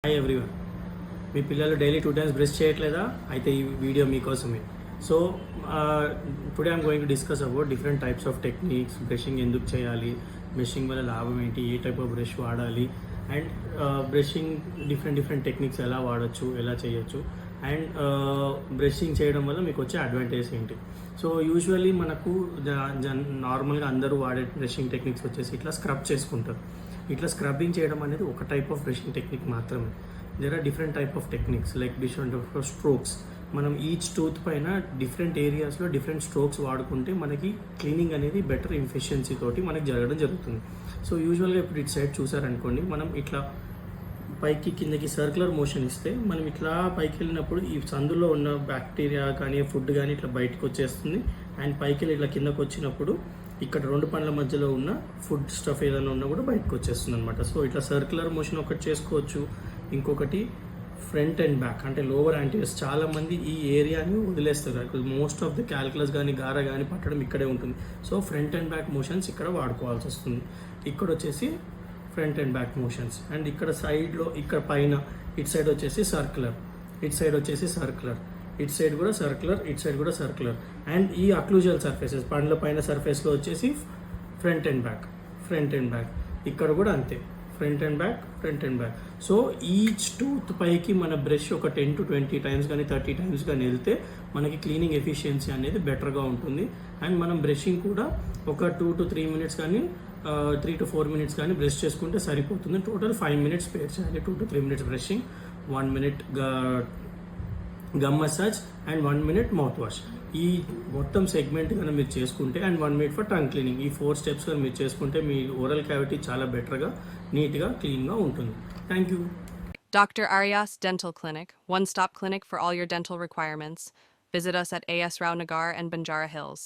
Hi everyone. మీ పిల్లలు daily 2 times brush చేయట్లేదా? అయితే ఈ వీడియో మీకోసమే. So today I'm going to discuss about different types of techniques. Brushing ఎందుకు చేయాలి, బ్రషింగ్ వల్ల లాభం ఏంటి, ఏ టైప్ ఆఫ్ బ్రష్ వాడాలి, అండ్ బ్రషింగ్ డిఫరెంట్ టెక్నిక్స్ ఎలా వాడచ్చు, ఎలా చేయొచ్చు, అండ్ బ్రషింగ్ చేయడం వల్ల మీకు వచ్చే అడ్వాంటేజ్ ఏంటి. సో యూజువల్లీ మనకు నార్మల్గా అందరూ వాడే బ్రషింగ్ టెక్నిక్స్ వచ్చేసి ఇట్లా స్క్రబ్ చేసుకుంటారు. ఇట్లా స్క్రబ్బింగ్ చేయడం అనేది ఒక టైప్ ఆఫ్ బ్రషింగ్ టెక్నిక్ మాత్రమే. There are different type of techniques like different of strokes. మనం ఈచ్ టూత్ పైన డిఫరెంట్ ఏరియాస్లో డిఫరెంట్ స్ట్రోక్స్ వాడుకుంటే మనకి క్లీనింగ్ అనేది బెటర్ ఎఫిషియన్సీ తోటి మనకి జరగడం జరుగుతుంది. సో యూజువల్గా ఇప్పుడు ఇటు సైడ్ చూసారనుకోండి, మనం ఇట్లా పైకి కిందకి సర్క్యులర్ మోషన్ ఇస్తే మనం ఇట్లా పైకి వెళ్ళినప్పుడు ఈ సందులో ఉన్న బ్యాక్టీరియా కానీ ఫుడ్ కానీ ఇట్లా బయటకు వచ్చేస్తుంది. అండ్ పైకి వెళ్ళి ఇట్లా కిందకు వచ్చినప్పుడు ఇక్కడ రెండు పండ్ల మధ్యలో ఉన్న ఫుడ్ స్టఫ్ ఏదైనా ఉన్నా కూడా బయటకు వచ్చేస్తుంది అనమాట. సో ఇట్లా సర్క్యులర్ మోషన్ ఒకటి చేసుకోవచ్చు. ఇంకొకటి ఫ్రంట్ అండ్ బ్యాక్, అంటే లోవర్ యాంటీరియస్. చాలామంది ఈ ఏరియాని వదిలేస్తారు. మోస్ట్ ఆఫ్ ది క్యాల్కులస్ కానీ గారా కానీ పట్టడం ఇక్కడే ఉంటుంది. So front and back motions ఇక్కడ వాడుకోవాల్సి వస్తుంది. ఇక్కడ వచ్చేసి front and back motions. And ఇక్కడ సైడ్లో ఇక్కడ పైన ఇటు సైడ్ వచ్చేసి సర్క్యులర్, ఇటు సైడ్ వచ్చేసి సర్క్యులర్, ఇటు సైడ్ కూడా సర్క్యులర్, ఇటు సైడ్ కూడా సర్క్యులర్. అండ్ ఈ అక్లూజల్ సర్ఫేసెస్ పండ్ల పైన సర్ఫేస్లో వచ్చేసి front and back, front and back. ఇక్కడ కూడా అంతే, front and back, front and back. So each tooth పైకి మన బ్రష్ ఒక 10 to 20 టైమ్స్ కానీ 30 టైమ్స్ కానీ వెళ్తే మనకి క్లీనింగ్ ఎఫిషియన్సీ అనేది బెటర్గా ఉంటుంది. అండ్ మనం బ్రషింగ్ కూడా ఒక 2 to 3 మినిట్స్ కానీ 3 to 4 మినిట్స్ కానీ బ్రష్ చేసుకుంటే సరిపోతుంది. టోటల్ 5 మినిట్స్ స్పేర్ చేయాలి. 2 to 3 minutes brushing, 1 minute gum massage and 1 minute mouth wash. ఈ మొత్తం సెగ్మెంట్ కనుక మీరు చేసుకుంటే, and 1 minute for tongue cleaning, ఈ 4 స్టెప్స్ కనుక మీరు చేసుకుంటే మీ ఓరల్ క్యావిటీ చాలా బెటర్గా, నీట్గా, క్లీన్గా ఉంటుంది. Thank you. Dr. Arias Dental Clinic, one-stop clinic for all your dental requirements. Visit us at AS Rao Nagar and Banjara Hills.